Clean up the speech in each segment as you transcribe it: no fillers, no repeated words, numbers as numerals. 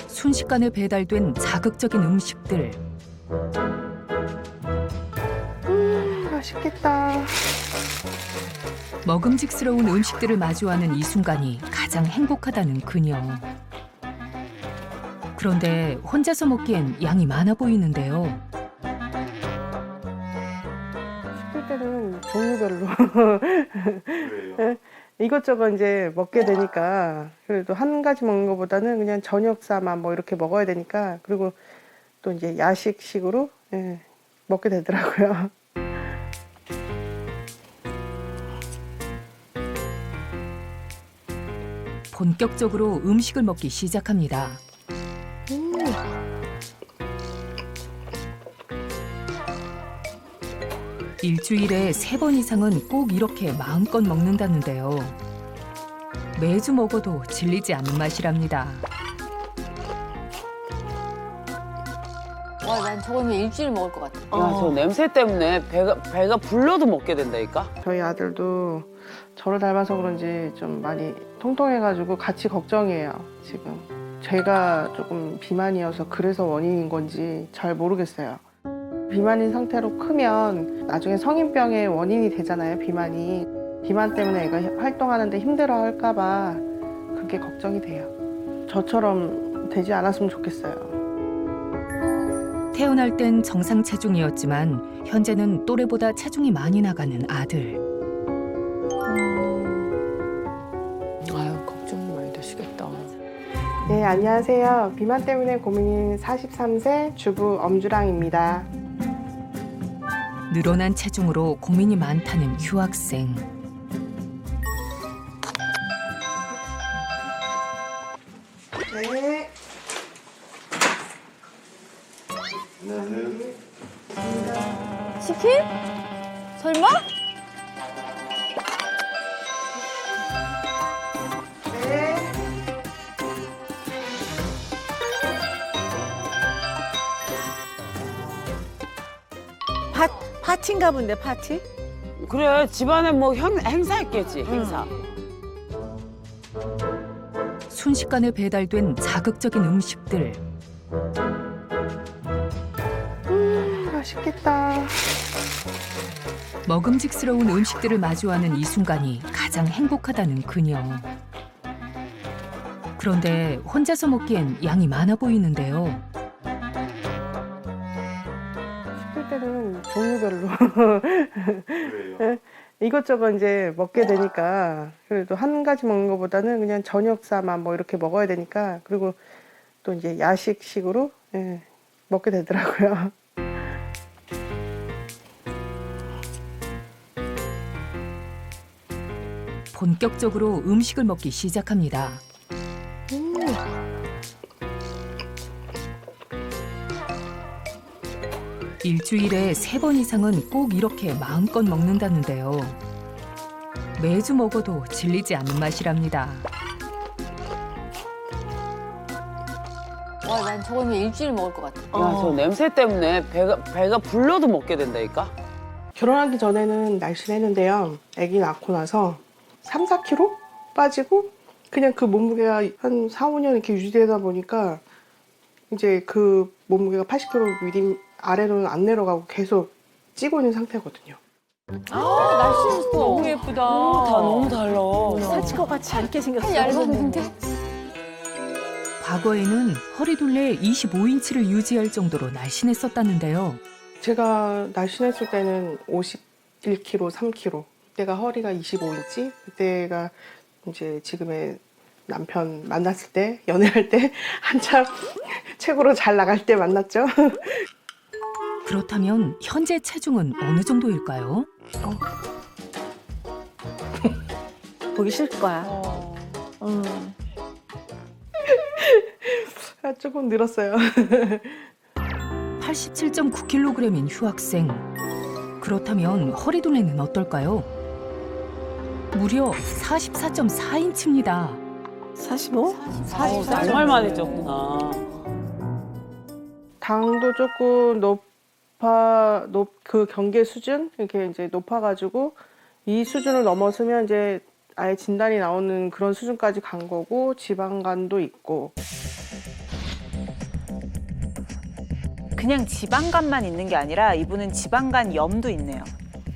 순식간에 배달된 자극적인 음식들. 맛있겠다. 먹음직스러운 음식들을 마주하는 이 순간이 가장 행복하다는 그녀. 그런데 혼자서 먹기엔 양이 많아 보이는데요. 시킬 때는 종류별로 그래요? 이것저것 이제 먹게 되니까 그래도 한 가지 먹는 것보다는 그냥 저녁 삼아 뭐 이렇게 먹어야 되니까 그리고 또 이제 야식식으로 먹게 되더라고요. 본격적으로 음식을 먹기 시작합니다. 일주일에 3번 이상은 꼭 이렇게 마음껏 먹는다는데요. 매주 먹어도 질리지 않는 맛이랍니다. 와, 난 저거는 일주일 먹을 것 같아. 야, 저 냄새 때문에 배가 불러도 먹게 된다니까? 저희 아들도 저를 닮아서 그런지 좀 많이 통통해가지고 같이 걱정이에요, 지금. 제가 조금 비만이어서 그래서 원인인 건지 잘 모르겠어요. 비만인 상태로 크면 나중에 성인병의 원인이 되잖아요, 비만이. 비만 때문에 애가 활동하는데 힘들어할까 봐 그게 걱정이 돼요. 저처럼 되지 않았으면 좋겠어요. 태어날 땐 정상 체중이었지만 현재는 또래보다 체중이 많이 나가는 아들. 아유, 걱정이 많이 되시겠다. 네, 안녕하세요. 비만 때문에 고민인 43세 주부 엄주랑입니다. 늘어난 체중으로 고민이 많다는 휴학생. 네. 치킨? 설마? 네. 파티인가 본데, 파티? 그래, 집안에 뭐 행사했겠지, 행사. 순식간에 배달된 자극적인 음식들. 맛있겠다. 먹음직스러운 음식들을 마주하는 이 순간이 가장 행복하다는 그녀. 그런데 혼자서 먹기엔 양이 많아 보이는데요. 시킬 때는 종류별로 그래요? 이것저것 이제 먹게 되니까 그래도 한 가지 먹는 것보다는 그냥 저녁 삼아 뭐 이렇게 먹어야 되니까 그리고 또 이제 야식식으로 먹게 되더라고요. 본격적으로 음식을 먹기 시작합니다. 일주일에 3번 이상은 꼭 이렇게 마음껏 먹는다는데요. 매주 먹어도 질리지 않는 맛이랍니다. 와, 난 저거는 일주일 먹을 것 같아. 야, 저 냄새 때문에 배가 불러도 먹게 된다니까? 결혼하기 전에는 날씬했는데요. 아기 낳고 나서 3, 4kg 빠지고 그냥 그 몸무게가 한 4, 5년 이렇게 유지되다 보니까 이제 그 몸무게가 80kg 미림 아래로는 안 내려가고 계속 찌고 있는 상태거든요. 날씨는 또 너무 예쁘다. 너무 달라. 살찌고 같이 않게 생겼어. 얇았는데? 과거에는 허리둘레 25인치를 유지할 정도로 날씬했었다는데요. 제가 날씬했을 때는 51kg, 3kg. 그때가 허리가 25인치. 그때가 이제 지금의 남편 만났을 때, 연애할 때 한참 최고로 잘 나갈 때 만났죠. 그렇다면 현재 체중은 어느 정도일까요? 보기 싫을 거야. 아, 조금 늘었어요. 87.9kg인 휴학생. 그렇다면 허리둘레는 어떨까요? 무려 44.4인치입니다. 45? 정말 많이 쪘구나. 당도 조금 그 경계 수준 이렇게 이제 높아가지고 이 수준을 넘어서면 이제 아예 진단이 나오는 그런 수준까지 간 거고 지방간도 있고. 그냥 지방간만 있는 게 아니라 이분은 지방간염도 있네요.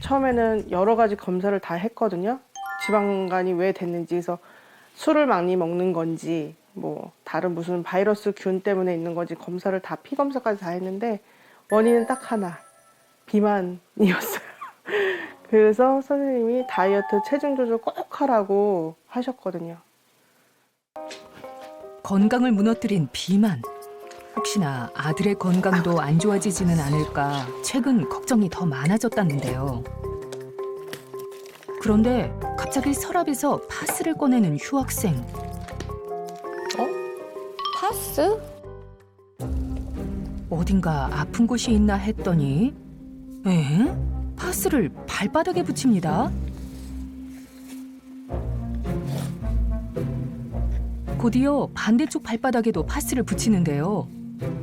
처음에는 여러 가지 검사를 다 했거든요. 지방간이 왜 됐는지, 그래서 술을 많이 먹는 건지 뭐 다른 무슨 바이러스 균 때문에 있는 건지 검사를 다 피 검사까지 다 했는데 원인은 딱 하나, 비만이었어요. 그래서 선생님이 다이어트 체중 조절 꼭 하라고 하셨거든요. 건강을 무너뜨린 비만. 혹시나 아들의 건강도 안 좋아지지는 않을까 최근 걱정이 더 많아졌다는데요. 그런데 갑자기 서랍에서 파스를 꺼내는 휴학생. 파스? 어딘가 아픈 곳이 있나 했더니 에? 파스를 발바닥에 붙입니다. 곧이어 반대쪽 발바닥에도 파스를 붙이는데요.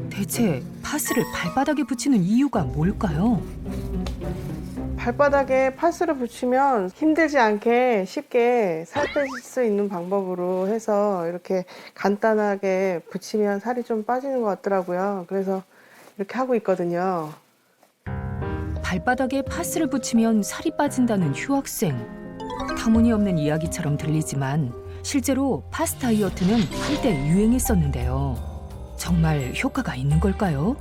대체 파스를 발바닥에 붙이는 이유가 뭘까요? 발바닥에 파스를 붙이면 힘들지 않게 쉽게 살 빼실 수 있는 방법으로 해서 이렇게 간단하게 붙이면 살이 좀 빠지는 것 같더라고요. 그래서 이렇게 하고 있거든요. 발바닥에 파스를 붙이면 살이 빠진다는 휴학생. 터무니없는 이야기처럼 들리지만 실제로 파스 다이어트는 한때 유행했었는데요. 정말 효과가 있는 걸까요?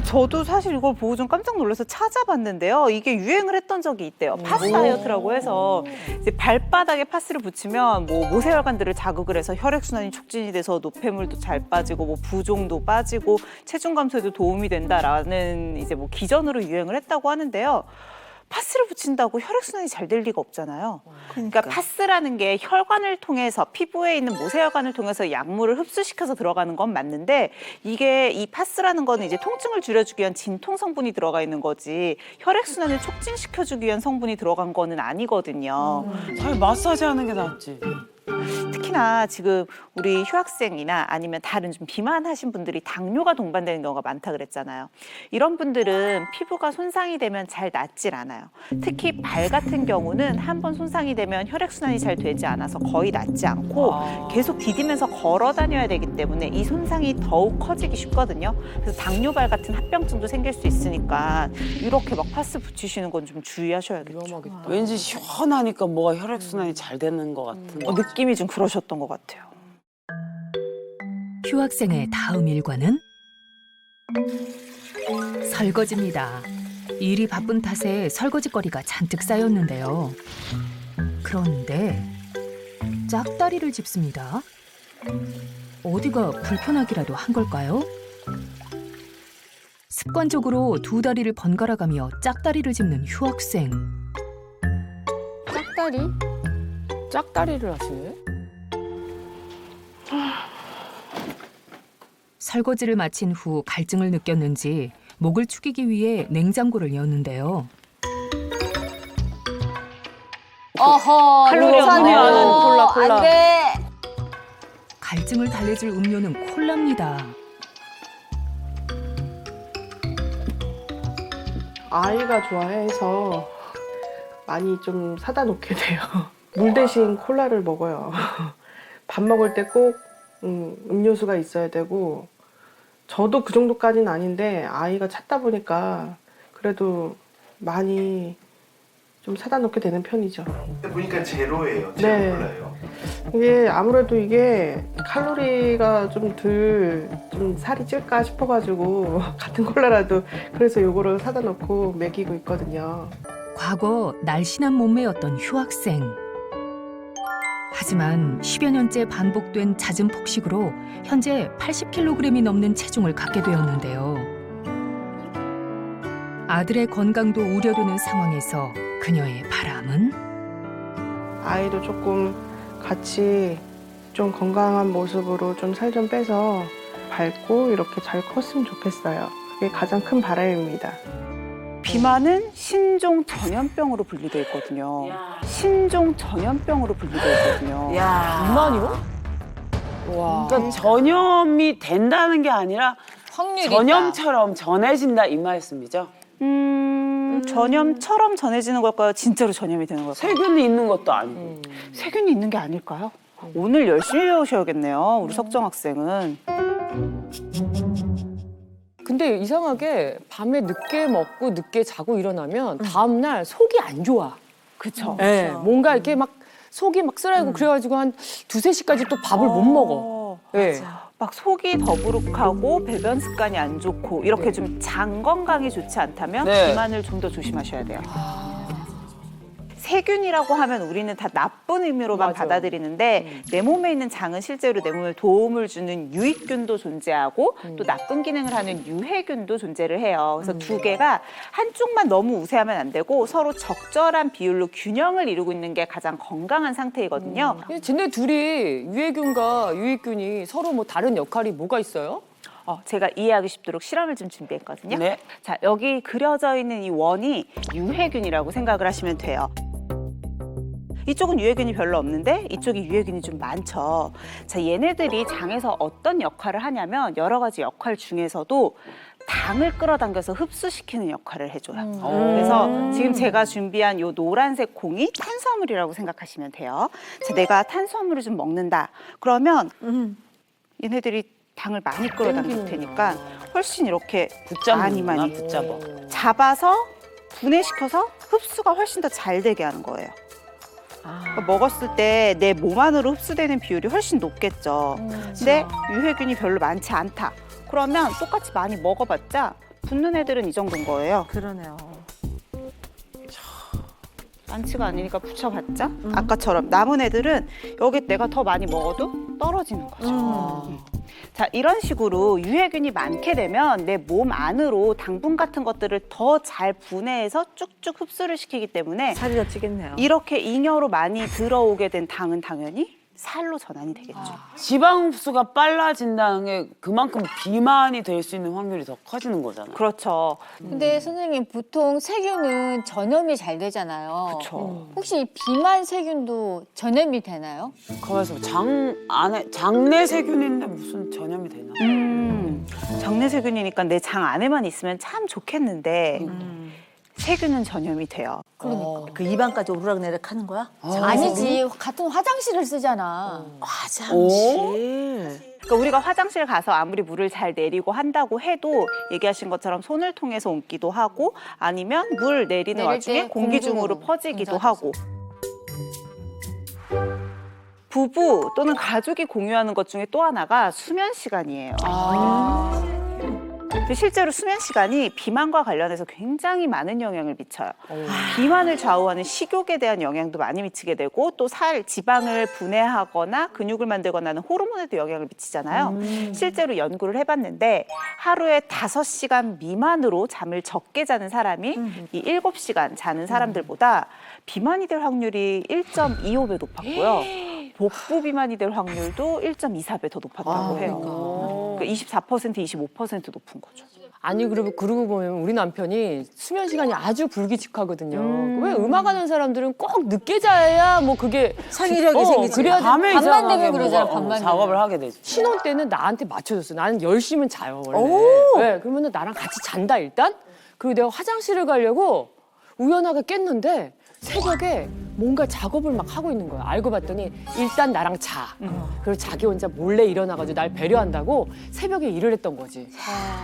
저도 사실 이걸 보고 좀 깜짝 놀라서 찾아봤는데요. 이게 유행을 했던 적이 있대요. 파스 다이어트라고 해서 이제 발바닥에 파스를 붙이면 뭐 모세혈관들을 자극을 해서 혈액순환이 촉진이 돼서 노폐물도 잘 빠지고 뭐 부종도 빠지고 체중 감소에도 도움이 된다라는 이제 뭐 기전으로 유행을 했다고 하는데요. 파스를 붙인다고 혈액순환이 잘 될 리가 없잖아요. 그러니까 파스라는 게 혈관을 통해서 피부에 있는 모세혈관을 통해서 약물을 흡수시켜서 들어가는 건 맞는데 이게 이 파스라는 거는 이제 통증을 줄여주기 위한 진통 성분이 들어가 있는 거지 혈액순환을 촉진시켜주기 위한 성분이 들어간 거는 아니거든요. 차라리 마사지 하는 게 낫지. 특히나 지금 우리 휴학생이나 아니면 다른 좀 비만하신 분들이 당뇨가 동반되는 경우가 많다 그랬잖아요. 이런 분들은 피부가 손상이 되면 잘 낫질 않아요. 특히 발 같은 경우는 한번 손상이 되면 혈액순환이 잘 되지 않아서 거의 낫지 않고 계속 디디면서 걸어 다녀야 되기 때문에 이 손상이 더욱 커지기 쉽거든요. 그래서 당뇨발 같은 합병증도 생길 수 있으니까 이렇게 막 파스 붙이시는 건 좀 주의하셔야겠죠. 왠지 시원하니까 뭐가 혈액순환이 잘 되는 것 같은. 느낌이 좀 그러셨던 것 같아요. 휴학생의 다음 일과는 설거지입니다. 일이 바쁜 탓에 설거지거리가 잔뜩 쌓였는데요. 그런데 짝다리를 짚습니다. 어디가 불편하기라도 한 걸까요? 습관적으로 두 다리를 번갈아가며 짝다리를 짚는 휴학생. 짝다리? 짝다리를 하시네? 설거지를 마친 후 갈증을 느꼈는지 목을 축이기 위해 냉장고를 여는데요. 어허, 칼로리 없는 콜라. 안 돼. 갈증을 달래줄 음료는 콜라입니다. 아이가 좋아해서 많이 좀 사다 놓게 돼요. 물 대신 콜라를 먹어요. 밥 먹을 때 꼭 음료수가 있어야 되고, 저도 그 정도까지는 아닌데 아이가 찾다 보니까 그래도 많이 좀 사다 놓게 되는 편이죠. 보니까 제로예요. 네. 제로 콜라예요. 이게 아무래도 이게 칼로리가 좀 좀 살이 찔까 싶어가지고 같은 콜라라도 그래서 요거를 사다 놓고 먹이고 있거든요. 과거 날씬한 몸매였던 휴학생. 하지만 10여 년째 반복된 잦은 폭식으로 현재 80kg이 넘는 체중을 갖게 되었는데요. 아들의 건강도 우려되는 상황에서 그녀의 바람은? 아이도 조금 같이 좀 건강한 모습으로 좀 살 좀 빼서 밝고 이렇게 잘 컸으면 좋겠어요. 그게 가장 큰 바람입니다. 비만은 신종 전염병으로 분류돼 있거든요. 신종 전염병으로 분류돼 있거든요. 비만이요? 와. 그러니까 전염이 된다는 게 아니라 확률이 전염처럼 전해진다 이 말씀이죠? 그냥 전염처럼 전해지는 걸까요? 진짜로 전염이 되는 걸까요? 세균이 있는 것도 아니고. 세균이 있는 게 아닐까요? 오늘 열심히 배우셔야겠네요. 우리 석정 학생은. 근데 이상하게 밤에 늦게 먹고 늦게 자고 일어나면 다음날 속이 안 좋아. 그쵸. 네, 뭔가 이렇게 막 속이 막 쓰라리고 그래가지고 한 2-3시까지 또 밥을 못 먹어. 네. 막 속이 더부룩하고 배변 습관이 안 좋고 이렇게 좀 장 건강이 좋지 않다면 네. 비만을 좀 더 조심하셔야 돼요. 세균이라고 하면 우리는 다 나쁜 의미로만 맞아. 받아들이는데 내 몸에 있는 장은 실제로 내 몸에 도움을 주는 유익균도 존재하고 또 나쁜 기능을 하는 유해균도 존재를 해요. 그래서 두 개가 한쪽만 너무 우세하면 안 되고 서로 적절한 비율로 균형을 이루고 있는 게 가장 건강한 상태이거든요. 쟤네 둘이 유해균과 유익균이 서로 뭐 다른 역할이 뭐가 있어요? 제가 이해하기 쉽도록 실험을 좀 준비했거든요. 네. 자, 여기 그려져 있는 이 원이 유해균이라고 생각을 하시면 돼요. 이쪽은 유해균이 별로 없는데 이쪽이 유해균이 좀 많죠. 자, 얘네들이 장에서 어떤 역할을 하냐면 여러 가지 역할 중에서도 당을 끌어당겨서 흡수시키는 역할을 해줘요. 그래서 지금 제가 준비한 이 노란색 콩이 탄수화물이라고 생각하시면 돼요. 자, 내가 탄수화물을 좀 먹는다. 그러면 얘네들이 당을 많이 끌어당길 테니까 훨씬 이렇게 많이 붙잡아. 잡아서 분해시켜서 흡수가 훨씬 더 잘 되게 하는 거예요. 그러니까 먹었을 때 내 몸 안으로 흡수되는 비율이 훨씬 높겠죠. 근데 유해균이 별로 많지 않다. 그러면 똑같이 많이 먹어봤자 붙는 애들은 이 정도인 거예요. 그러네요. 많지가 않으니까 붙여봤자 아까처럼 남은 애들은 여기 내가 더 많이 먹어도 떨어지는 거죠. 자, 이런 식으로 유해균이 많게 되면 내 몸 안으로 당분 같은 것들을 더 잘 분해해서 쭉쭉 흡수를 시키기 때문에 살이 더 찌겠네요. 이렇게 잉여로 많이 들어오게 된 당은 당연히 살로 전환이 되겠죠. 지방 흡수가 빨라진다는 게 그만큼 비만이 될 수 있는 확률이 더 커지는 거잖아요. 그렇죠. 근데 선생님 보통 세균은 전염이 잘 되잖아요. 그렇죠. 혹시 비만 세균도 전염이 되나요? 가만있어 장 안에 장내 세균인데 무슨 전염이 되나? 장내 세균이니까 내 장 안에만 있으면 참 좋겠는데 세균은 전염이 돼요. 그 입안까지 오르락내리락 하는 거야? 아니지, 같은 화장실을 쓰잖아. 화장실. 그러니까 우리가 화장실 가서 아무리 물을 잘 내리고 한다고 해도 얘기하신 것처럼 손을 통해서 옮기도 하고 아니면 물 내리는 내릴 와중에 때 공기 중으로 공중으로 퍼지기도 분사돼서. 하고. 부부 또는 가족이 공유하는 것 중에 또 하나가 수면 시간이에요. 근데 실제로 수면 시간이 비만과 관련해서 굉장히 많은 영향을 미쳐요. 비만을 좌우하는 식욕에 대한 영향도 많이 미치게 되고 또 살, 지방을 분해하거나 근육을 만들거나 하는 호르몬에도 영향을 미치잖아요. 실제로 연구를 해봤는데 하루에 5시간 미만으로 잠을 적게 자는 사람이 이 7시간 자는 사람들보다 비만이 될 확률이 1.25배 높았고요. 복부 비만이 될 확률도 1.24배 더 높았다고 해요. 그러니까 24%, 25% 높은 거죠. 아니 그러고 보면 우리 남편이 수면 시간이 아주 불규칙하거든요. 왜 음악하는 사람들은 꼭 늦게 자야 뭐 그게 창의력이 생기지. 그래야 밤에 밤만 이상하게 되면 그러잖아, 뭐가, 밤만 작업을 되면. 하게 되지. 신혼 때는 나한테 맞춰줬어. 나는 10시면 자요 원래. 네, 그러면은 나랑 같이 잔다 일단. 그리고 내가 화장실을 가려고 우연하게 깼는데 새벽에 뭔가 작업을 막 하고 있는 거야. 알고 봤더니 일단 나랑 자. 그리고 자기 혼자 몰래 일어나가지고 날 배려한다고 새벽에 일을 했던 거지.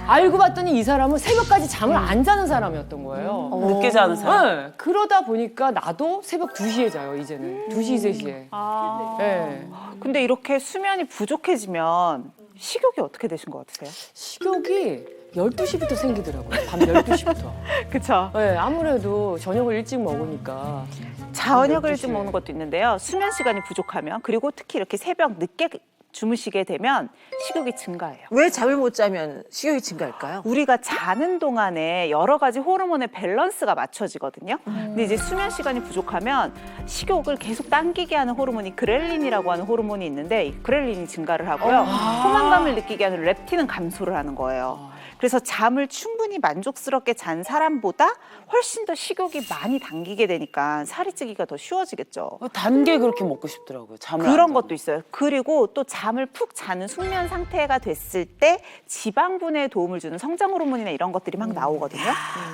알고 봤더니 이 사람은 새벽까지 잠을 안 자는 사람이었던 거예요. 늦게 자는 사람. 네, 그러다 보니까 나도 새벽 2시에 자요, 이제는. 2시, 3시에. 네. 근데 이렇게 수면이 부족해지면 식욕이 어떻게 되신 것 같으세요? 식욕이 12시부터 생기더라고요. 밤 12시부터. 그렇죠. 네, 아무래도 저녁을 일찍 먹으니까. 저녁을 12시에. 일찍 먹는 것도 있는데요. 수면 시간이 부족하면 그리고 특히 이렇게 새벽 늦게 주무시게 되면 식욕이 증가해요. 왜 잠을 못 자면 식욕이 증가할까요? 우리가 자는 동안에 여러 가지 호르몬의 밸런스가 맞춰지거든요. 근데 이제 수면 시간이 부족하면 식욕을 계속 당기게 하는 호르몬이 그렐린이라고 하는 호르몬이 있는데 이 그렐린이 증가를 하고요. 포만감을 느끼게 하는 렙틴은 감소를 하는 거예요. 그래서 잠을 충분히 만족스럽게 잔 사람보다 훨씬 더 식욕이 많이 당기게 되니까 살이 찌기가 더 쉬워지겠죠. 단 게 그렇게 먹고 싶더라고요. 잠을 안 그런 자고. 것도 있어요. 그리고 또 잠을 푹 자는 숙면 상태가 됐을 때 지방 분해에 도움을 주는 성장 호르몬이나 이런 것들이 막 나오거든요.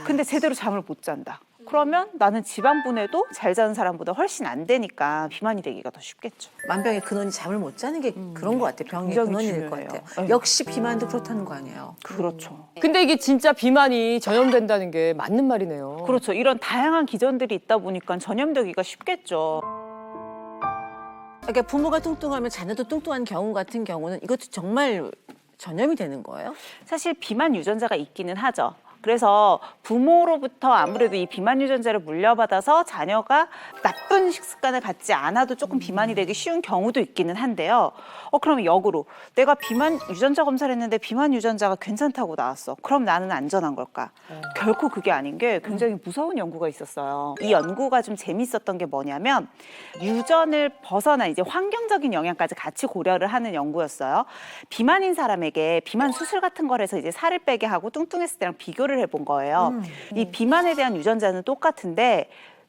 근데 제대로 잠을 못 잔다. 그러면 나는 지방 분해도 잘 자는 사람보다 훨씬 안 되니까 비만이 되기가 더 쉽겠죠. 만병의 근원이 잠을 못 자는 게 그런 것 같아요. 병의 굉장히 근원이 될 것 중요해요. 같아요. 네. 역시 비만도 그렇다는 거 아니에요. 그렇죠. 근데 이게 진짜 비만이 전염된다는 게 맞는 말이네요. 그렇죠. 이런 다양한 기전들이 있다 보니까 전염되기가 쉽겠죠. 그러니까 부모가 뚱뚱하면 자녀도 뚱뚱한 경우 같은 경우는 이것도 정말 전염이 되는 거예요? 사실 비만 유전자가 있기는 하죠. 그래서 부모로부터 아무래도 이 비만 유전자를 물려받아서 자녀가 나쁜 식습관을 갖지 않아도 조금 비만이 되기 쉬운 경우도 있기는 한데요. 그러면 역으로 내가 비만 유전자 검사를 했는데 비만 유전자가 괜찮다고 나왔어. 그럼 나는 안전한 걸까? 결코 그게 아닌 게 굉장히 무서운 연구가 있었어요. 이 연구가 좀 재밌었던 게 뭐냐면 유전을 벗어난 이제 환경적인 영향까지 같이 고려를 하는 연구였어요. 비만인 사람에게 비만 수술 같은 걸 해서 이제 살을 빼게 하고 뚱뚱했을 때랑 비교를 해본 거예요. 이 비만에 대한 유전자는 똑같은데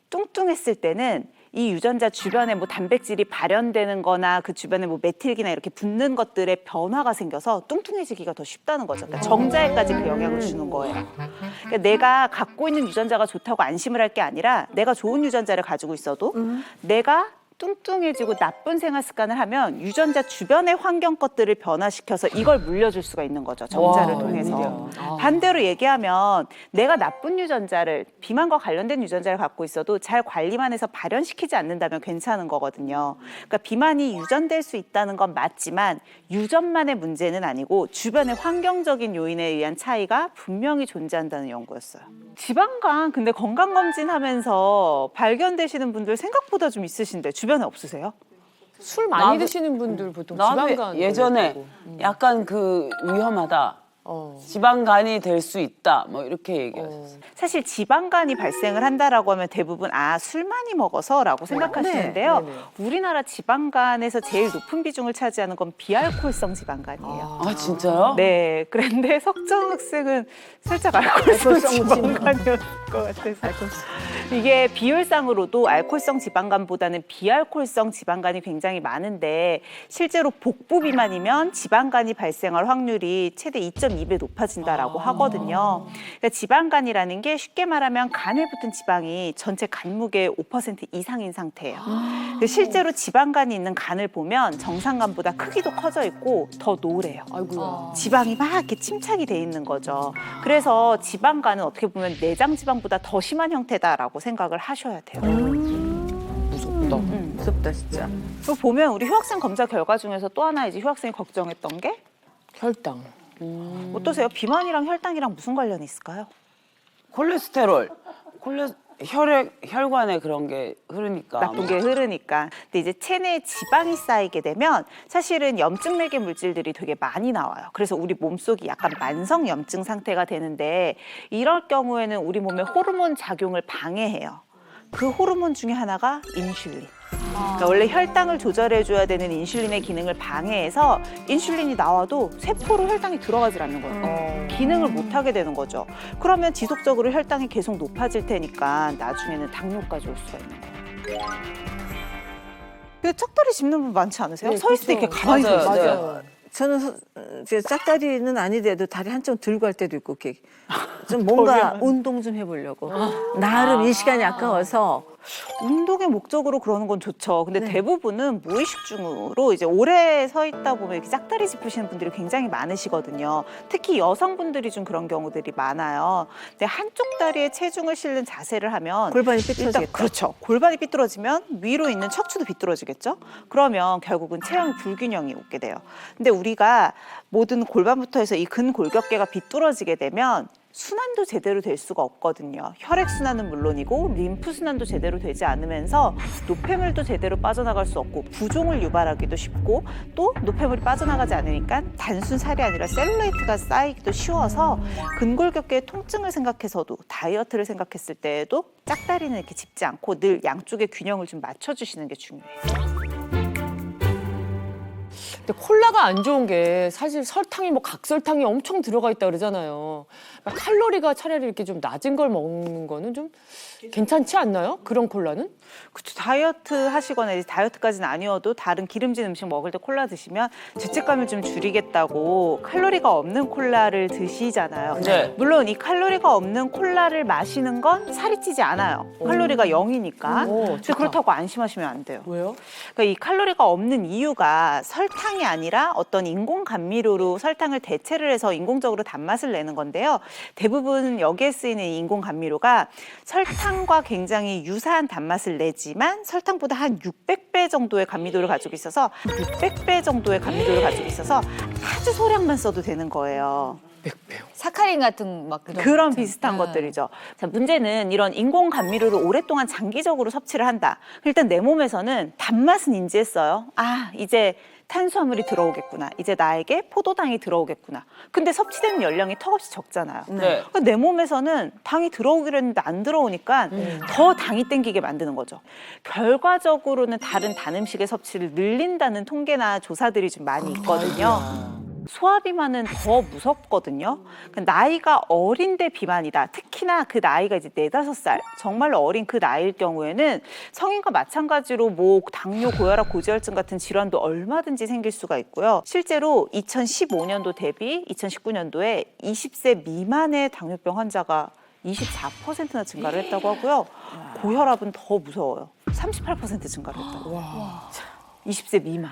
뚱뚱했을 때는 이 유전자 주변에 뭐 단백질이 발현되는 거나 그 주변에 뭐 메틸기나 이렇게 붙는 것들의 변화가 생겨서 뚱뚱해지기가 더 쉽다는 거죠. 그러니까 정자에까지 그 영향을 주는 거예요. 그러니까 내가 갖고 있는 유전자가 좋다고 안심을 할 게 아니라 내가 좋은 유전자를 가지고 있어도 내가 뚱뚱해지고 나쁜 생활 습관을 하면 유전자 주변의 환경 것들을 변화시켜서 이걸 물려줄 수가 있는 거죠. 정자를 와, 통해서. 웬일이야. 반대로 얘기하면 내가 나쁜 유전자를 비만과 관련된 유전자를 갖고 있어도 잘 관리만 해서 발현시키지 않는다면 괜찮은 거거든요. 그러니까 비만이 유전될 수 있다는 건 맞지만 유전만의 문제는 아니고 주변의 환경적인 요인에 의한 차이가 분명히 존재한다는 연구였어요. 지방간 근데 건강검진하면서 발견되시는 분들 생각보다 좀 있으신데 주변에 없으세요? 술 많이 나도- 드시는 분들 보통 나도 지방간 예전에 걸렸다고. 약간 그 위험하다. 어. 지방간이 될 수 있다. 뭐 이렇게 얘기했어요. 사실 지방간이 발생을 한다라고 하면 대부분 술 많이 먹어서라고 생각하시는데요. 네네. 우리나라 지방간에서 제일 높은 비중을 차지하는 건 비알코올성 지방간이에요. 아 진짜요? 네, 그런데 석정 학생은 살짝 알코올성 지방간이었을 것 같아서 이게 비율상으로도 알코올성 지방간보다는 비알코올성 지방간이 굉장히 많은데 실제로 복부 비만이면 지방간이 발생할 확률이 최대 2.2배 높아진다라고 하거든요. 그러니까 지방간이라는 게 쉽게 말하면 간에 붙은 지방이 전체 간 무게의 5% 이상인 상태예요. 실제로 지방간이 있는 간을 보면 정상간보다 크기도 커져 있고 더 노래요. 아이고야. 지방이 막 이렇게 침착이 돼 있는 거죠. 그래서 지방간은 어떻게 보면 내장 지방보다 더 심한 형태다라고 생각을 하셔야 돼요. 무섭다. 무섭다 진짜. 그리고 보면 우리 휴학생 검사 결과 중에서 또 하나 이제 휴학생이 걱정했던 게 혈당. 어떠세요? 비만이랑 혈당이랑 무슨 관련이 있을까요? 콜레스테롤, 혈관에 그런 게 흐르니까. 나쁜 게 흐르니까. 근데 이제 체내에 지방이 쌓이게 되면 사실은 염증 매개 물질들이 되게 많이 나와요. 그래서 우리 몸속이 약간 만성 염증 상태가 되는데 이럴 경우에는 우리 몸의 호르몬 작용을 방해해요. 그 호르몬 중에 하나가 인슐린. 그러니까 원래 혈당을 조절해줘야 되는 인슐린의 기능을 방해해서 인슐린이 나와도 세포로 혈당이 들어가질 않는 거예요. 기능을 못하게 되는 거죠. 그러면 지속적으로 혈당이 계속 높아질 테니까 나중에는 당뇨까지 올 수가 있는 거예요. 근데 짝다리 짚는 분 많지 않으세요? 네, 서 있을 때 이렇게 그렇죠. 가만히 맞아요. 서 있어요. 네. 저는 이제 짝다리는 아니더라도 다리 한쪽 들고 할 때도 있고 이렇게 좀 뭔가 운동 좀 해보려고 나름 이 시간이 아까워서 운동의 목적으로 그러는 건 좋죠. 근데 네. 대부분은 무의식중으로 이제 오래 서 있다 보면 이렇게 짝다리 짚으시는 분들이 굉장히 많으시거든요. 특히 여성분들이 좀 그런 경우들이 많아요. 근데 한쪽 다리에 체중을 실는 자세를 하면 골반이 일단 삐뚤어지겠다. 그렇죠. 골반이 삐뚤어지면 위로 있는 척추도 삐뚤어지겠죠. 그러면 결국은 체형 불균형이 오게 돼요. 근데 우리가 모든 골반부터 해서 이 근골격계가 비뚤어지게 되면 순환도 제대로 될 수가 없거든요. 혈액순환은 물론이고 림프순환도 제대로 되지 않으면서 노폐물도 제대로 빠져나갈 수 없고 부종을 유발하기도 쉽고 또 노폐물이 빠져나가지 않으니까 단순 살이 아니라 셀룰라이트가 쌓이기도 쉬워서 근골격계의 통증을 생각해서도 다이어트를 생각했을 때에도 짝다리는 이렇게 짚지 않고 늘 양쪽의 균형을 좀 맞춰주시는 게 중요해요. 근데 콜라가 안 좋은 게 사실 설탕이 뭐 각설탕이 엄청 들어가 있다 그러잖아요. 그러니까 칼로리가 차라리 이렇게 좀 낮은 걸 먹는 거는 좀 괜찮지 않나요? 그런 콜라는? 그쵸. 다이어트 하시거나 이제 다이어트까지는 아니어도 다른 기름진 음식 먹을 때 콜라 드시면 죄책감을 좀 줄이겠다고 칼로리가 없는 콜라를 드시잖아요. 네. 물론 이 칼로리가 없는 콜라를 마시는 건 살이 찌지 않아요. 칼로리가 0이니까. 오, 근데 좋다. 그렇다고 안심하시면 안 돼요. 왜요? 그러니까 이 칼로리가 없는 이유가 설탕이 아니라 어떤 인공 감미료로 설탕을 대체를 해서 인공적으로 단맛을 내는 건데요. 대부분 여기에 쓰이는 인공 감미료가 설탕과 굉장히 유사한 단맛을 내지만 설탕보다 한 600배 정도의 감미도를 가지고 있어서 아주 소량만 써도 되는 거예요. 사카린 같은 막 그런 비슷한 것들이죠. 자, 문제는 이런 인공 감미료를 오랫동안 장기적으로 섭취를 한다. 일단 내 몸에서는 단맛은 인지했어요. 아, 이제 탄수화물이 들어오겠구나. 이제 나에게 포도당이 들어오겠구나. 근데 섭취되는 열량이 턱없이 적잖아요. 네. 그러니까 내 몸에서는 당이 들어오기로 했는데 안 들어오니까 더 당이 땡기게 만드는 거죠. 결과적으로는 다른 단 음식의 섭취를 늘린다는 통계나 조사들이 좀 많이 있거든요. 소아비만은 더 무섭거든요. 나이가 어린데 비만이다. 특히나 그 나이가 이제 4-5살, 정말로 어린 그 나이일 경우에는 성인과 마찬가지로 뭐 당뇨, 고혈압, 고지혈증 같은 질환도 얼마든지 생길 수가 있고요. 실제로 2015년도 대비 2019년도에 20세 미만의 당뇨병 환자가 24%나 증가를 했다고 하고요. 고혈압은 더 무서워요. 38% 증가를 했다고. 20세 미만.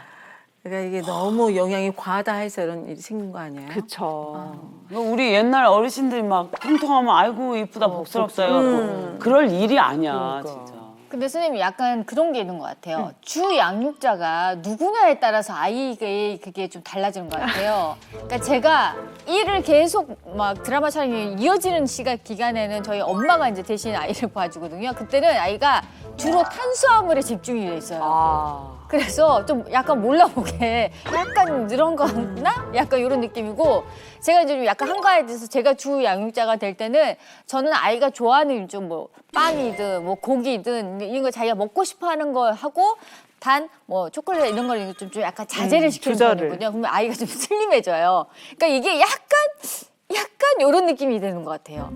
그러니까 이게 너무 영양이 과하다 해서 이런 일이 생긴 거 아니에요? 그렇죠. 우리 옛날 어르신들이 막 통통하면 아이고 이쁘다 복스럽어요. 그럴 일이 아니야 진짜. 근데 선생님 약간 그런 게 있는 것 같아요. 주 양육자가 누구냐에 따라서 아이의 그게 좀 달라지는 것 같아요. 그러니까 제가 일을 계속 막 드라마 촬영이 이어지는 기간에는 저희 엄마가 이제 대신 아이를 봐주거든요. 그때는 아이가 주로 탄수화물에 집중이 돼 있어요. 그래서 좀 약간 몰라보게 약간 이런 거나 약간 이런 느낌이고 제가 이제 좀 약간 한가해져서 제가 주 양육자가 될 때는 저는 아이가 좋아하는 좀 뭐 빵이든 뭐 고기든 이런 거 자기가 먹고 싶어 하는 거 하고 단 뭐 초콜릿 이런 거를 좀 약간 자제를 시키는 조절을. 거거든요. 그러면 아이가 좀 슬림해져요. 그러니까 이게 약간 이런 느낌이 되는 것 같아요.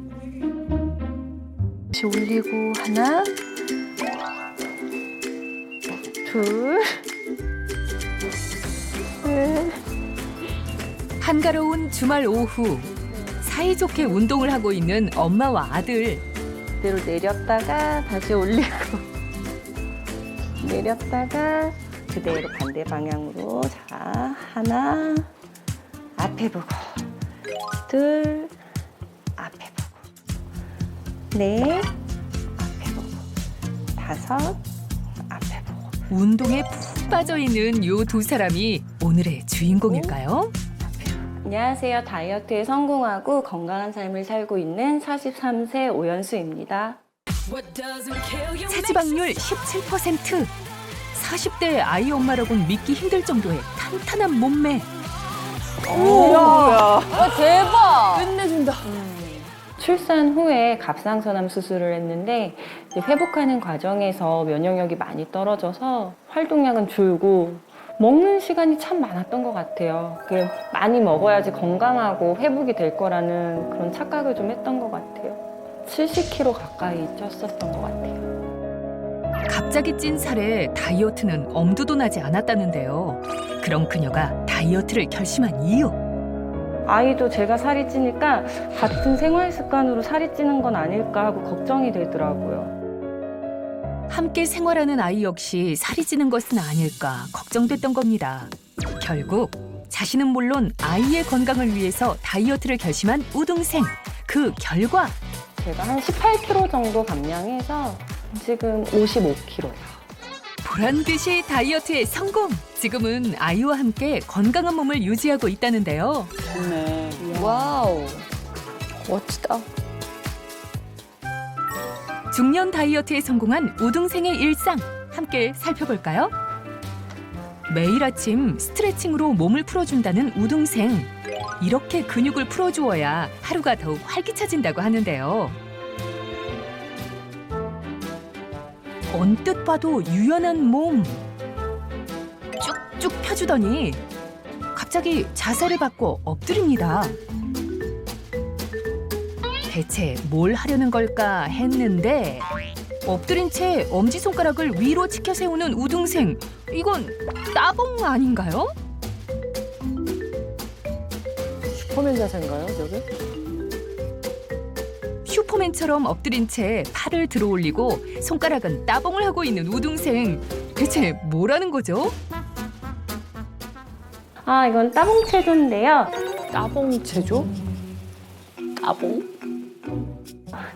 다시 올리고 하나, 둘, 셋. 한가로운 주말 오후 사이좋게 운동을 하고 있는 엄마와 아들. 그대로 내렸다가 다시 올리고 내렸다가 그대로 반대 방향으로. 자, 하나 앞에 보고, 둘 앞에 보고, 넷 앞에 보고, 다섯 앞에 보고. 운동에 푹 빠져있는 요 두 사람이 오늘의 주인공일까요? 안녕하세요. 다이어트에 성공하고 건강한 삶을 살고 있는 43세 오연수입니다. 체지방률 17%. 40대 아이 엄마라고는 믿기 힘들 정도의 탄탄한 몸매. 대박! 끝내준다. 출산 후에 갑상선암 수술을 했는데 이제 회복하는 과정에서 면역력이 많이 떨어져서 활동량은 줄고 먹는 시간이 참 많았던 것 같아요. 많이 먹어야지 건강하고 회복이 될 거라는 그런 착각을 좀 했던 것 같아요. 70kg 가까이 쪘었던 것 같아요. 갑자기 찐 살에 다이어트는 엄두도 나지 않았다는데요. 그럼 그녀가 다이어트를 결심한 이유. 아이도 제가 살이 찌니까 같은 생활 습관으로 살이 찌는 건 아닐까 하고 걱정이 되더라고요. 함께 생활하는 아이 역시 살이 찌는 것은 아닐까 걱정됐던 겁니다. 결국 자신은 물론 아이의 건강을 위해서 다이어트를 결심한 우등생. 그 결과 제가 한 18kg 정도 감량해서 지금 55kg예요. 보란 듯이 다이어트에 성공. 지금은 아이와 함께 건강한 몸을 유지하고 있다는데요. 좋네. 와우. 멋지다. 중년 다이어트에 성공한 우등생의 일상 함께 살펴볼까요? 매일 아침 스트레칭으로 몸을 풀어준다는 우등생. 이렇게 근육을 풀어주어야 하루가 더욱 활기차진다고 하는데요. 언뜻 봐도 유연한 몸. 쭉쭉 펴주더니 갑자기 자세를 바꿔 엎드립니다. 대체 뭘 하려는 걸까 했는데 엎드린 채 엄지손가락을 위로 치켜 세우는 우등생. 이건 따봉 아닌가요? 슈퍼맨 자세인가요, 저게? 슈퍼맨처럼 엎드린 채 팔을 들어 올리고 손가락은 따봉을 하고 있는 우등생. 대체 뭐라는 거죠? 아, 이건 따봉 체조인데요. 따봉 체조? 따봉?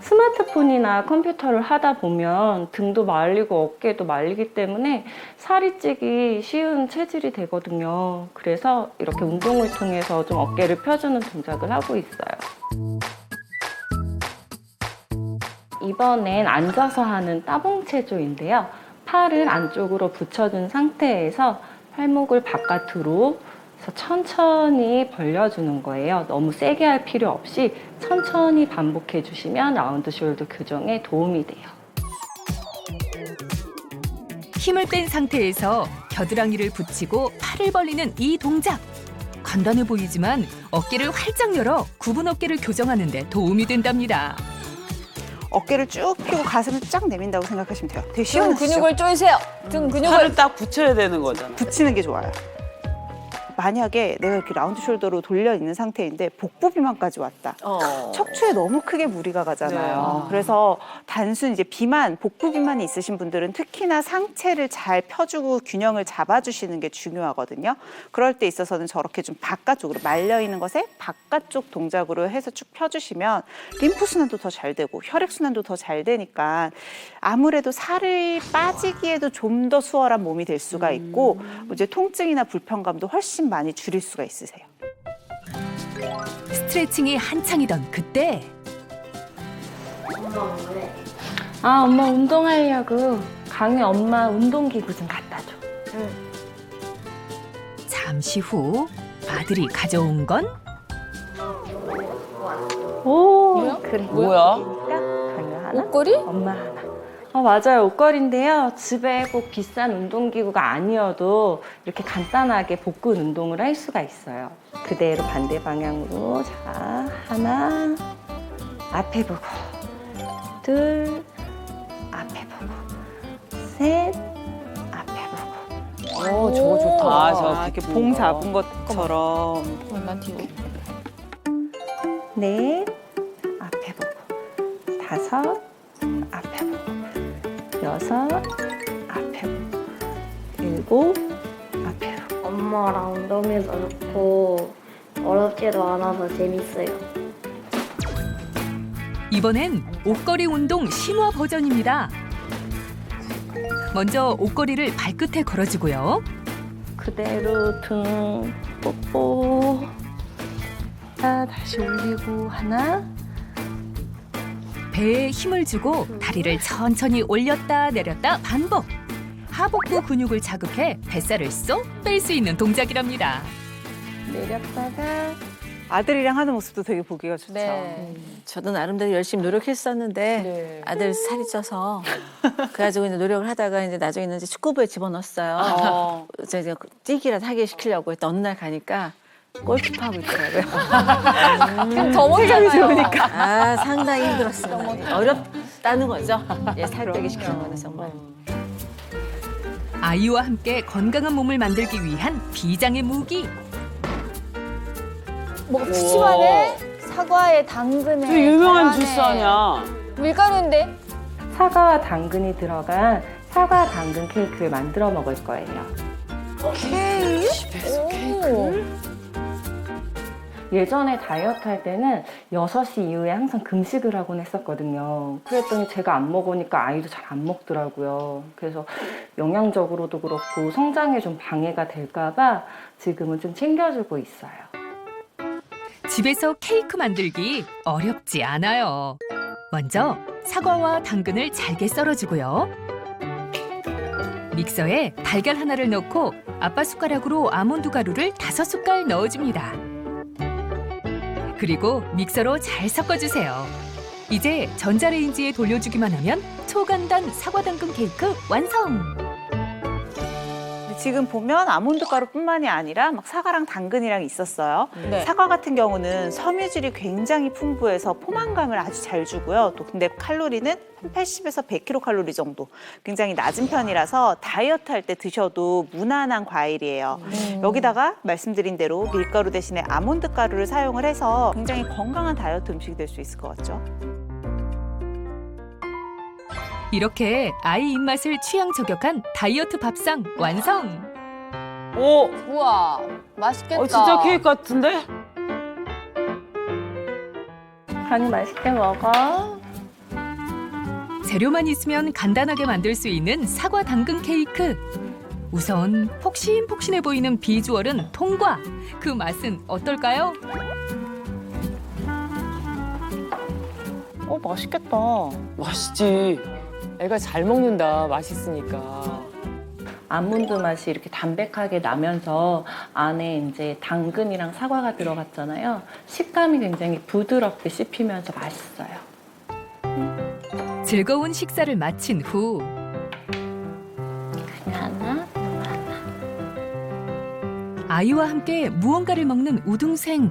스마트폰이나 컴퓨터를 하다 보면 등도 말리고 어깨도 말리기 때문에 살이 찌기 쉬운 체질이 되거든요. 그래서 이렇게 운동을 통해서 좀 어깨를 펴주는 동작을 하고 있어요. 이번엔 앉아서 하는 따봉 체조인데요. 팔을 안쪽으로 붙여준 상태에서 팔목을 바깥으로 그래서 천천히 벌려주는 거예요. 너무 세게 할 필요 없이 천천히 반복해 주시면 라운드 숄더 교정에 도움이 돼요. 힘을 뺀 상태에서 겨드랑이를 붙이고 팔을 벌리는 이 동작. 간단해 보이지만 어깨를 활짝 열어 굽은 어깨를 교정하는 데 도움이 된답니다. 어깨를 쭉 펴고 가슴을 쫙 내민다고 생각하시면 돼요. 되게 등 시원하시죠? 근육을 쪼이세요. 등 근육을. 팔을 딱 붙여야 되는 거잖아. 붙이는 게 좋아요. 만약에 내가 이렇게 라운드 숄더로 돌려 있는 상태인데 복부 비만까지 왔다. 척추에 너무 크게 무리가 가잖아요. 그래서 단순 이제 비만, 복부 비만이 있으신 분들은 특히나 상체를 잘 펴주고 균형을 잡아주시는 게 중요하거든요. 그럴 때 있어서는 저렇게 좀 바깥쪽으로 말려 있는 것에 바깥쪽 동작으로 해서 쭉 펴주시면 림프 순환도 더 잘 되고 혈액 순환도 더 잘 되니까 아무래도 살이 빠지기에도 좀 더 수월한 몸이 될 수가 있고 이제 통증이나 불편감도 훨씬 많이 줄일 수가 있으세요. 스트레칭이 한창이던 그때 아, 엄마 운동하려고 강의 엄마 운동기구 좀 갖다 줘. 잠시 후 아들이 가져온 건 오, 그래. 뭐야? 강의 하나, 옷걸이? 엄마 하나. 맞아요. 옷걸이인데요. 집에 꼭 비싼 운동기구가 아니어도 이렇게 간단하게 복근 운동을 할 수가 있어요. 그대로 반대 방향으로. 자, 하나, 앞에 보고. 둘, 앞에 보고. 셋, 앞에 보고. 저거 좋다. 아, 저 이렇게 봉 잡은 것처럼. 난 뒤로. 넷, 앞에 보고. 다섯, 앞에 보고. 여섯, 앞에 보고. 일곱, 앞에 보고. 엄마랑 운동해서 좋고 어렵지도 않아서 재밌어요. 이번엔 옷걸이 운동 심화 버전입니다. 먼저 옷걸이를 발끝에 걸어주고요. 그대로 등 뽀뽀. 자, 다시 올리고 하나. 배에 힘을 주고 다리를 천천히 올렸다 내렸다 반복. 하복부 근육을 자극해 뱃살을 쏙 뺄 수 있는 동작이랍니다. 내렸다가 아들이랑 하는 모습도 되게 보기가 좋죠. 네. 저도 나름대로 열심히 노력했었는데 네. 아들 살이 쪄서 그래가지고 이제 노력을 하다가 이제 나중에는 이제 축구부에 집어넣었어요. 이제 뛰기라도 하게 시키려고 했던 어느 날 가니까 골키퍼하고 있더라고요. 그럼 더 못하잖아요. 아, 상당히 힘들었습니다. 어렵다는 거죠. 예, 살 빼게 시키는 거는 정말. 아이와 함께 건강한 몸을 만들기 위한 비장의 무기. 뭐 푸짐하네. 사과에 당근에. 저 유명한 계란에. 주스 아니야. 밀가루인데. 사과와 당근이 들어간 사과 당근 케이크를 만들어 먹을 거예요. 집에서 케이크를? 예전에 다이어트 할 때는 6시 이후에 항상 금식을 하곤 했었거든요. 그랬더니 제가 안 먹으니까 아이도 잘 안 먹더라고요. 그래서 영양적으로도 그렇고 성장에 좀 방해가 될까 봐 지금은 좀 챙겨주고 있어요. 집에서 케이크 만들기 어렵지 않아요. 먼저 사과와 당근을 잘게 썰어주고요. 믹서에 달걀 하나를 넣고 아빠 숟가락으로 아몬드 가루를 5숟갈 넣어줍니다. 그리고 믹서로 잘 섞어주세요. 이제 전자레인지에 돌려주기만 하면 초간단 사과 당근 케이크 완성! 지금 보면 아몬드 가루뿐만이 아니라 막 사과랑 당근이랑 있었어요. 네. 사과 같은 경우는 섬유질이 굉장히 풍부해서 포만감을 아주 잘 주고요. 또 근데 칼로리는 한 80에서 100kcal 정도, 굉장히 낮은 편이라서 다이어트 할 때 드셔도 무난한 과일이에요. 여기다가 말씀드린 대로 밀가루 대신에 아몬드 가루를 사용을 해서 굉장히 건강한 다이어트 음식이 될 수 있을 것 같죠? 이렇게 아이 입맛을 취향 저격한 다이어트 밥상 완성! 오, 우와, 맛있겠다. 진짜 케이크 같은데? 간이 맛있게 먹어. 재료만 있으면 간단하게 만들 수 있는 사과 당근 케이크. 우선 폭신폭신해 보이는 비주얼은 통과. 그 맛은 어떨까요? 맛있겠다. 맛있지. 애가 잘 먹는다. 맛있으니까. 아몬드 맛이 이렇게 담백하게 나면서 안에 이제 당근이랑 사과가 들어갔잖아요. 식감이 굉장히 부드럽게 씹히면서 맛있어요. 즐거운 식사를 마친 후 하나, 아이와 함께 무언가를 먹는 우등생.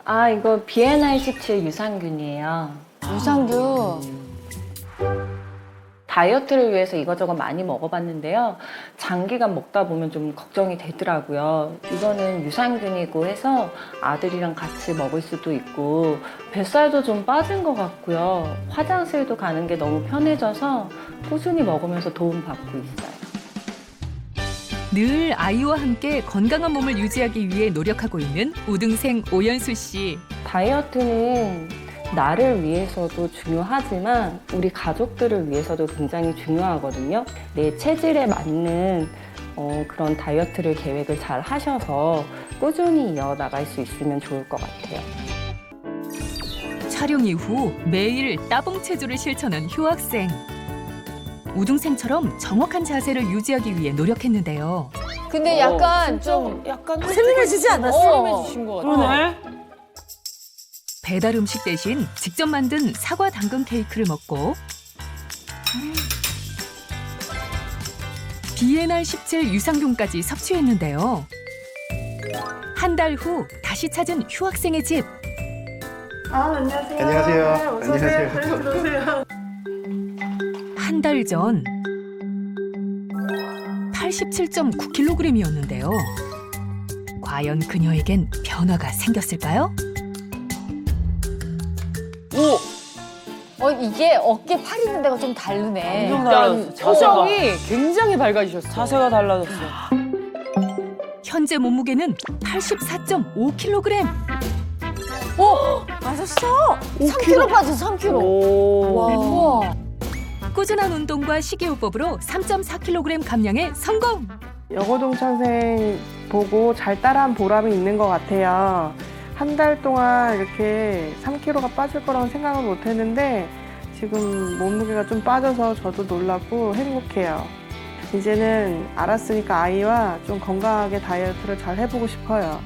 아, 이거 BNI17 유산균이에요. 유산균. 다이어트를 위해서 이것저것 많이 먹어봤는데요. 장기간 먹다 보면 좀 걱정이 되더라고요. 이거는 유산균이고 해서 아들이랑 같이 먹을 수도 있고 뱃살도 좀 빠진 것 같고요. 화장실도 가는 게 너무 편해져서 꾸준히 먹으면서 도움받고 있어요. 늘 아이와 함께 건강한 몸을 유지하기 위해 노력하고 있는 우등생 오연수 씨. 다이어트는 나를 위해서도 중요하지만 우리 가족들을 위해서도 굉장히 중요하거든요. 내 체질에 맞는 그런 다이어트를 계획을 잘 하셔서 꾸준히 이어나갈 수 있으면 좋을 것 같아요. 촬영 이후 매일 따봉 체조를 실천한 휴학생. 우등생처럼 정확한 자세를 유지하기 위해 노력했는데요. 근데 약간 좀 약간 슬림해지지 않았어? 슬림해지신 것 같아. 그러네. 배달 음식 대신 직접 만든 사과 당근 케이크를 먹고 BNR17 유산균까지 섭취했는데요. 한 달 후 다시 찾은 휴학생의 집. 안녕하세요. 안녕하세요. 어서 오세요. 안녕하세요. 들어오세요. 한 달 전 87.9kg이었는데요. 과연 그녀에겐 변화가 생겼을까요? 이게 어깨 팔 있는 데가 좀 다르네. 엄청 달라졌어. 일단 자세가. 표정이 굉장히 밝아지셨어. 자세가 달라졌어. 현재 몸무게는 84.5kg. 맞았어. 3kg 빠졌어, 3kg. 우와. 꾸준한 운동과 식이요법으로 3.4kg 감량에 성공! 여고동창생 보고 잘 따라한 보람이 있는 것 같아요. 한 달 동안 이렇게 3kg가 빠질 거라고 생각을 못 했는데 지금 몸무게가 좀 빠져서 저도 놀랍고 행복해요. 이제는 알았으니까 아이와 좀 건강하게 다이어트를 잘 해보고 싶어요.